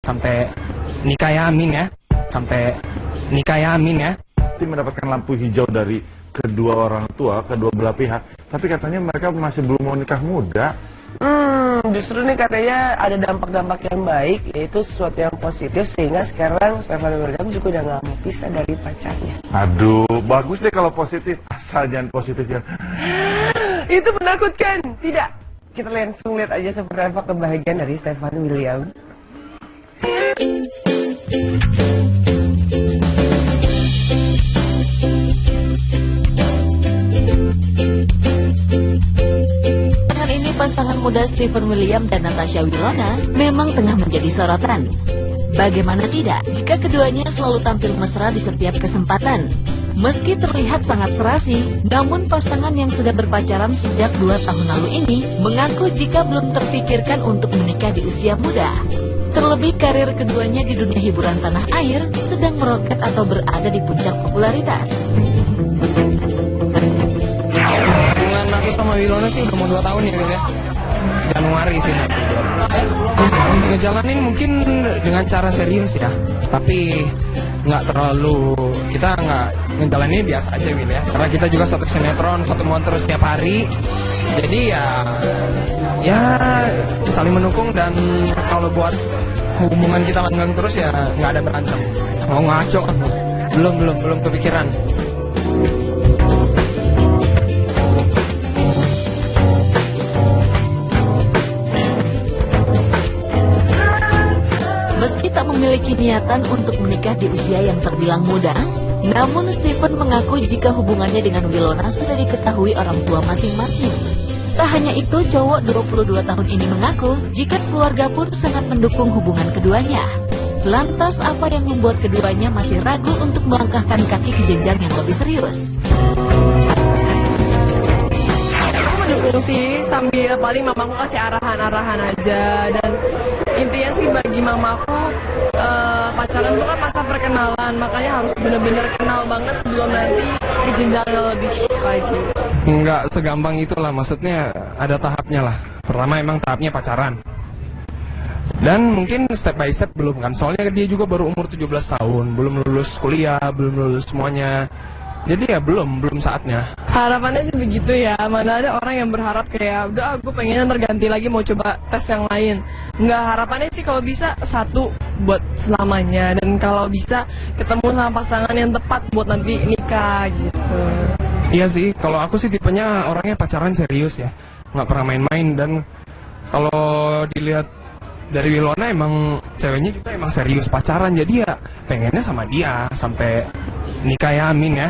sampai nikah ya, amin ya. Sampai nikah ya, amin ya. Mendapatkan lampu hijau dari kedua orang tua, kedua belah pihak, tapi katanya mereka masih belum mau nikah muda. Justru nih katanya ada dampak-dampak yang baik, yaitu sesuatu yang positif, sehingga sekarang Stefan William juga udah gak mau pisah dari pacarnya. Aduh, bagus deh kalau positif, asal jangan positif ya. Itu menakutkan, tidak? Kita langsung lihat aja seperti apa kebahagiaan dari Stefan William. Pasangan muda Stephen William dan Natasha Wilona memang tengah menjadi sorotan. Bagaimana tidak jika keduanya selalu tampil mesra di setiap kesempatan. Meski terlihat sangat serasi, namun pasangan yang sudah berpacaran sejak 2 tahun lalu ini mengaku jika belum terfikirkan untuk menikah di usia muda. Terlebih karir keduanya di dunia hiburan tanah air sedang meroket atau berada di puncak popularitas. Aku sama Wilona sih udah mau 2 tahun ya gitu ya. Januari sih nanti. Ngejalanin mungkin dengan cara serius ya, tapi nggak terlalu, kita nggak ngejalanin biasa aja Wil ya, karena kita juga satu sinetron, ketemuan terus setiap hari, jadi ya saling mendukung, dan kalau buat hubungan kita langgeng terus ya nggak ada berantem. Mau ngaco belum kepikiran. Meski tak memiliki niatan untuk menikah di usia yang terbilang muda, namun Stephen mengaku jika hubungannya dengan Wilona sudah diketahui orang tua masing-masing. Tak hanya itu, cowok 22 tahun ini mengaku jika keluarga pun sangat mendukung hubungan keduanya. Lantas apa yang membuat keduanya masih ragu untuk melangkahkan kaki ke jenjang yang lebih serius? Mendukung sih, sambil paling mamaku kasih arahan-arahan aja, dan intinya sih bagi mamaku pacaran itu kan masa perkenalan, makanya harus bener-bener kenal banget sebelum nanti ke jenjang yang lebih lagi. Nggak segampang itulah, maksudnya ada tahapnya lah. Pertama emang tahapnya pacaran, dan mungkin step by step belum kan, soalnya dia juga baru umur 17 tahun, belum lulus kuliah, belum lulus semuanya. Jadi ya belum saatnya. Harapannya sih begitu ya, mana ada orang yang berharap kayak udah aku pengen terganti lagi mau coba tes yang lain. Enggak, harapannya sih kalau bisa satu buat selamanya, dan kalau bisa ketemu sama pasangan yang tepat buat nanti nikah gitu. Iya sih, kalau aku sih tipenya orangnya pacaran serius ya, nggak pernah main-main, dan kalau dilihat dari Wilona emang ceweknya juga emang serius pacaran, jadi ya pengennya sama dia sampai nikah ya, amin ya.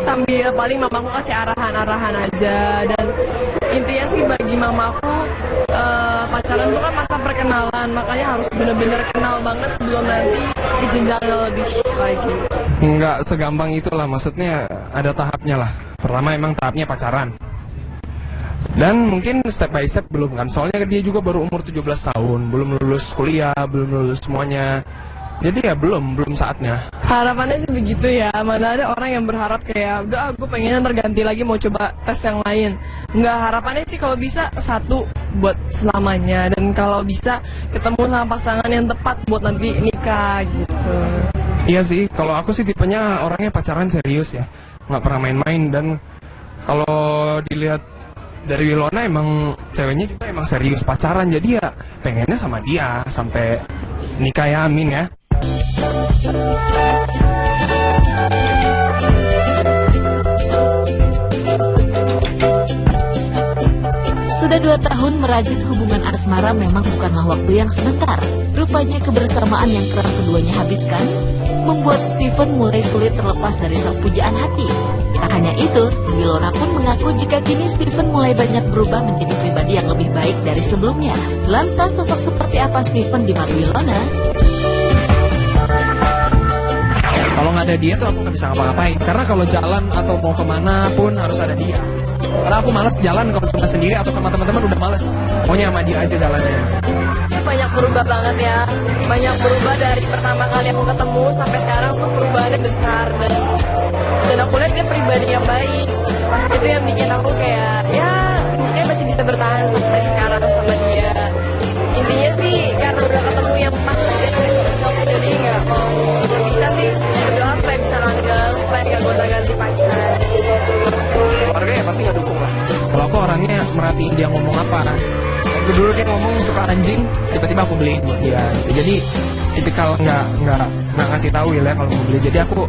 Sambil paling mamaku kasih arahan-arahan aja, dan intinya sih bagi mamaku pacaran itu kan masa perkenalan, makanya harus bener-bener kenal banget sebelum nanti ke jenjang yang lebih lagi. Nggak segampang itulah, maksudnya ada tahapnya lah. Pertama emang tahapnya pacaran, dan mungkin step by step belum kan, soalnya dia juga baru umur 17 tahun, belum lulus kuliah, belum lulus semuanya. Jadi ya belum saatnya. Harapannya sih begitu ya, mana ada orang yang berharap kayak udah aku pengen terganti lagi mau coba tes yang lain. Enggak, harapannya sih kalau bisa satu buat selamanya, dan kalau bisa ketemu sama pasangan yang tepat buat nanti nikah gitu. Iya sih, kalau aku sih tipenya orangnya pacaran serius ya, nggak pernah main-main, dan kalau dilihat dari Wilona emang ceweknya juga emang serius pacaran, jadi ya pengennya sama dia sampai nikah ya, amin ya. Sudah 2 tahun merajut hubungan asmara memang bukanlah waktu yang sebentar. Rupanya kebersamaan yang kerap keduanya habiskan membuat Stephen mulai sulit terlepas dari sang pujaan hati. Tak hanya itu, Wilona pun mengaku jika kini Stephen mulai banyak berubah menjadi pribadi yang lebih baik dari sebelumnya. Lantas sosok seperti apa Stephen di mata Wilona? Kalau nggak ada dia tuh aku nggak bisa ngapa-ngapain, karena kalau jalan atau mau kemana pun harus ada dia. Karena aku malas jalan kalau cuma sendiri atau sama teman-teman, udah males. Pokoknya sama dia aja jalannya. Banyak berubah banget ya, banyak berubah dari pertama kali aku ketemu sampai sekarang tuh perubahannya besar, dan aku lihat dia pribadi yang baik. Itu yang bikin aku kayak ya dia masih bisa bertahan sampai sekarang sama dia. Intinya sih karena udah ketemu yang pas aja. orangnya merhatiin dia ngomong apa. Waktu dulu dia ngomong suka anjing, tiba-tiba aku beliin buat dia gitu. Jadi tipikal nggak ngasih tahu ya kalau mau beli. Jadi aku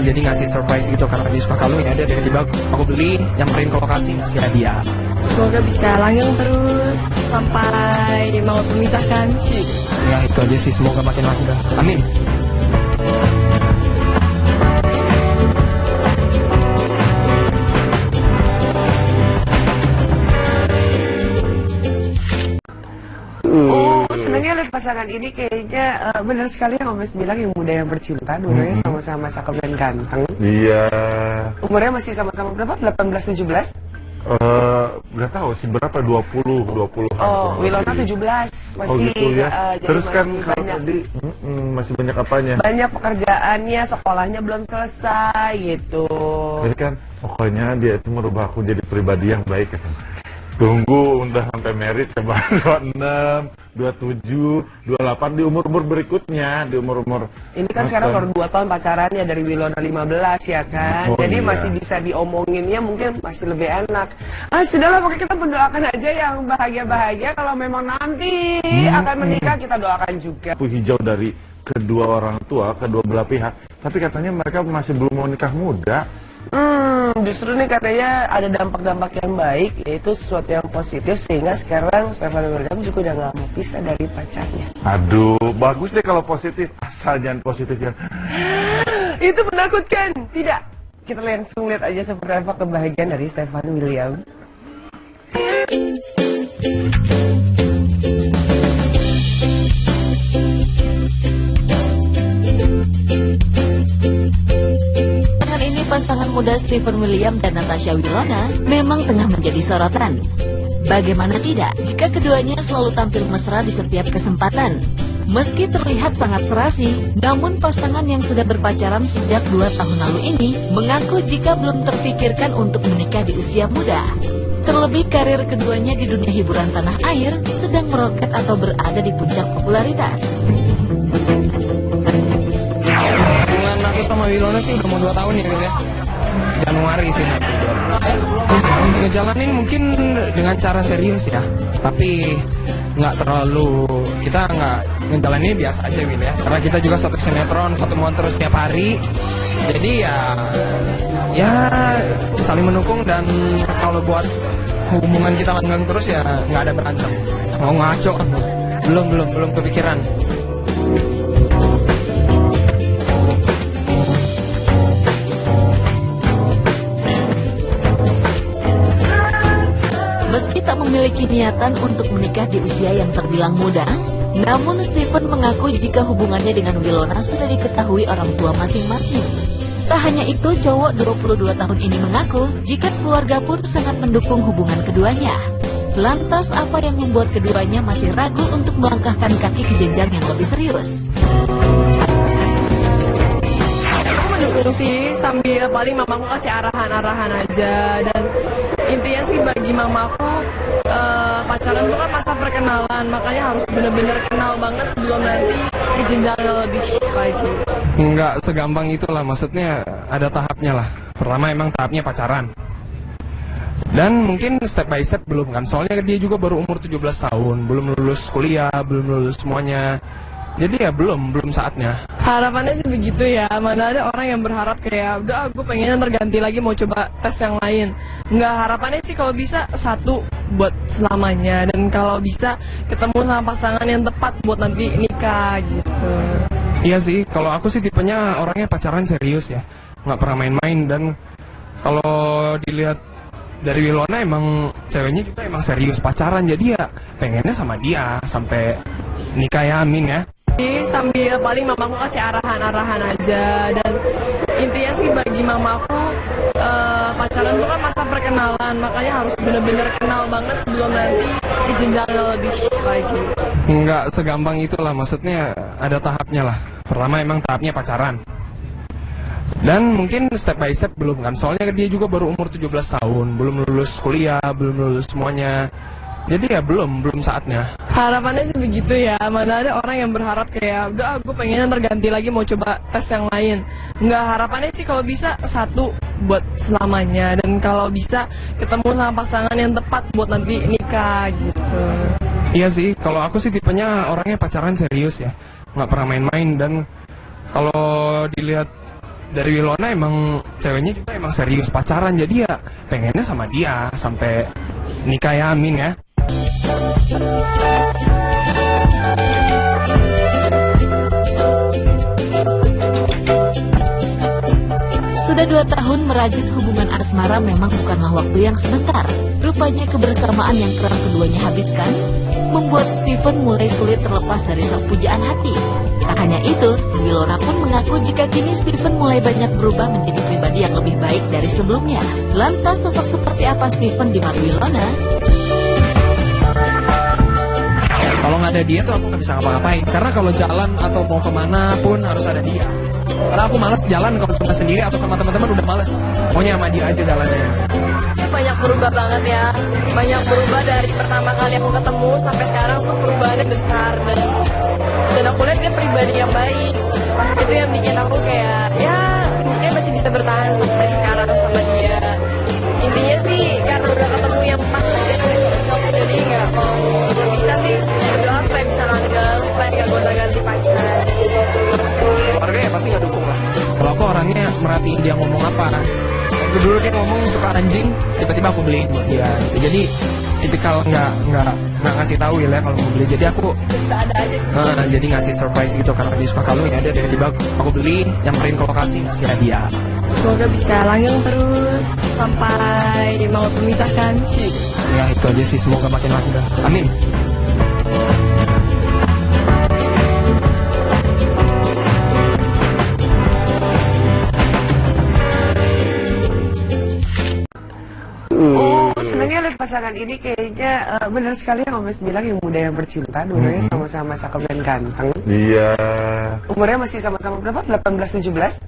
jadi ngasih surprise gitu karena dia suka kalung ya. Dia tiba-tiba aku beli, nyamperin ke lokasi ngasih hadiah. Semoga bisa langgeng terus sampai mau memisahkan. Ya itu aja sih, semoga makin langgeng. Amin. Oh, senangnya lihat pasangan ini kayaknya benar sekali yang Om Mes bilang, yang muda yang bercinta, dua-duanya sama-sama cakep dan ganteng. Iya. Umurnya masih sama-sama berapa? 18-17? Nggak tahu sih berapa, 20. Oh, Wilona 17. Masih, gitu ya. jadi Terus kan masih kalau banyak, tadi masih banyak apanya. banyak pekerjaannya, sekolahnya belum selesai gitu. Jadi kan pokoknya dia itu merubah aku jadi pribadi yang baik kan. Tunggu udah sampai merit coba 26, 27, 28 di umur-umur berikutnya, di umur-umur. Ini kan sekarang baru 2 tahun pacarannya dari Wilona 15 ya kan. Oh, jadi iya. masih bisa diomonginnya, mungkin masih lebih enak. Sudahlah, pokoknya kita mendoakan aja yang bahagia-bahagia. Kalau memang nanti akan menikah, kita doakan juga. Lampu hijau dari kedua orang tua, kedua belah pihak. Tapi katanya mereka masih belum mau nikah muda. Justru nih katanya ada dampak-dampak yang baik, yaitu sesuatu yang positif, sehingga sekarang Stefan William juga udah gak mau pisah dari pacarnya. Aduh, bagus deh kalau positif. Asal jangan positif ya. Itu menakutkan, tidak? Kita langsung lihat aja seperti apa kebahagiaan dari Stefan William. Pasangan muda Stephen William dan Natasha Wilona memang tengah menjadi sorotan. Bagaimana tidak jika keduanya selalu tampil mesra di setiap kesempatan? Meski terlihat sangat serasi, namun pasangan yang sudah berpacaran sejak 2 tahun lalu ini mengaku jika belum terfikirkan untuk menikah di usia muda. Terlebih karir keduanya di dunia hiburan tanah air sedang meroket atau berada di puncak popularitas. Aku sama Wilona sih udah mau 2 tahun ya gitu ya. Januari sih nanti. Ngejalanin mungkin dengan cara serius ya, tapi nggak terlalu, kita nggak ngejalanin biasa aja Wil ya. Karena kita juga satu sinetron, ketemuan terus setiap hari. Jadi ya saling mendukung, dan kalau buat hubungan kita langgeng terus ya nggak ada berantem. Mau ngaco kan? Belum kepikiran. Meski tak memiliki niatan untuk menikah di usia yang terbilang muda, namun Stephen mengaku jika hubungannya dengan Wilona sudah diketahui orang tua masing-masing. Tak hanya itu, cowok 22 tahun ini mengaku jika keluarga pun sangat mendukung hubungan keduanya. Lantas apa yang membuat keduanya masih ragu untuk melangkahkan kaki ke jenjang yang lebih serius? Aku mendukung sih, sambil paling mamaku kasih arahan-arahan aja. Dan intinya sih bagi mamaku, pacaran itu kan masa perkenalan, makanya harus bener-bener kenal banget sebelum nanti ke jenjang yang lebih lagi. Nggak segampang itulah, maksudnya ada tahapnya lah. Pertama emang tahapnya pacaran, dan mungkin step by step belum kan, soalnya dia juga baru umur 17 tahun, belum lulus kuliah, belum lulus semuanya. Jadi ya belum saatnya. Harapannya sih begitu ya, mana ada orang yang berharap kayak udah gue pengennya terganti lagi mau coba tes yang lain. Enggak, harapannya sih kalau bisa satu buat selamanya, dan kalau bisa ketemu sama pasangan yang tepat buat nanti nikah gitu. Iya sih, kalau aku sih tipenya orangnya pacaran serius ya, nggak pernah main-main. Dan kalau dilihat dari Wilona emang ceweknya juga emang serius pacaran, jadi ya pengennya sama dia sampai nikah ya, amin ya. Sambil paling mamaku kasih arahan-arahan aja. Dan intinya sih bagi mamaku, pacaran itu kan masa perkenalan, makanya harus bener-bener kenal banget sebelum nanti ke jenjang yang lebih lagi. Nggak segampang itulah, maksudnya ada tahapnya lah. Pertama emang tahapnya pacaran, dan mungkin step by step belum kan, soalnya dia juga baru umur 17 tahun, belum lulus kuliah, belum lulus semuanya. Jadi ya belum saatnya. Harapannya sih begitu ya. Mana ada orang yang berharap kayak udah gue pengennya terganti lagi mau coba tes yang lain. Enggak, harapannya sih kalau bisa satu buat selamanya, dan kalau bisa ketemu sama pasangan yang tepat buat nanti nikah gitu. Iya sih, kalau aku sih tipenya orangnya pacaran serius ya, nggak pernah main-main. Dan kalau dilihat dari Wilona emang ceweknya juga emang serius pacaran, jadi ya pengennya sama dia sampai nikah ya, amin ya. Sudah 2 tahun merajut hubungan asmara memang bukanlah waktu yang sebentar. Rupanya kebersamaan yang kerap keduanya habiskan membuat Steven mulai sulit terlepas dari sang pujaan hati. Tak hanya itu, Wilona pun mengaku jika kini Steven mulai banyak berubah menjadi pribadi yang lebih baik dari sebelumnya. Lantas sosok seperti apa Steven di mata Wilona? Kalau nggak ada dia tuh aku nggak bisa ngapa-ngapain. Karena kalau jalan atau mau kemana pun harus ada dia. Karena aku malas jalan kalau cuma sendiri atau sama teman-teman, udah malas. Pokoknya sama dia aja jalannya. Banyak berubah banget ya. Banyak berubah dari pertama kali aku ketemu sampai sekarang tuh perubahannya besar, dan aku lihat dia pribadi yang baik. Itu yang bikin aku kayak ya dia masih bisa bertahan sampai sekarang sama dia. Intinya sih karena udah ketemu yang pas dan udah cocok, jadi nggak mau bisa sih berdoa supaya bisa langgeng, supaya nggak gonta-ganti pacar. Keluarga ya pasti nggak dukung lah. Kalau aku orangnya merhatiin dia ngomong apa. Waktu dulu dia ngomong suka anjing, tiba-tiba aku beliin buat dia. Gitu. Jadi tipikal nggak ngasih tahu ya kalau mau beli. Jadi aku Nggak ada aja. jadi ngasih surprise gitu karena dia suka kalung ya. Dia tiba-tiba aku beli, nyamperin ke lokasi ngasih hadiah. Semoga bisa langgeng terus sampai mau memisahkan. Ya itu aja sih, semoga makin langgeng. Amin. Oh, senangnya lihat pasangan ini kayaknya benar sekali yang Om Mes bilang, yang muda yang bercinta, dulunya sama-sama cakep dan ganteng. Iya. Umurnya masih sama-sama berapa? 18-17?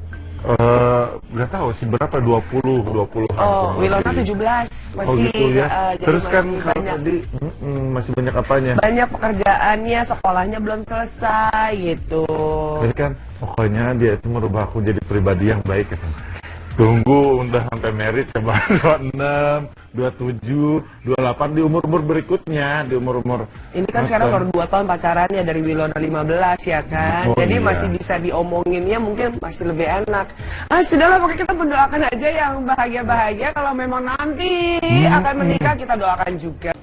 Nggak tahu sih berapa, 20 Oh, Wilona 17. Masih oh gitu ya. jadi Terus kan masih kalau banyak, tadi masih banyak apanya. banyak pekerjaannya, sekolahnya belum selesai gitu. Jadi kan pokoknya dia itu merubah aku jadi pribadi yang baik gitu. Tunggu udah sampai merit coba 26, 27, 28 di umur-umur berikutnya, di umur-umur. Ini kan sekarang baru 2 tahun pacarannya dari Wilona 15 ya kan. Oh, Jadi iya. masih bisa diomonginnya, mungkin masih lebih enak. Sudahlah, pokoknya kita mendoakan aja yang bahagia-bahagia. Kalau memang nanti akan menikah, kita doakan juga.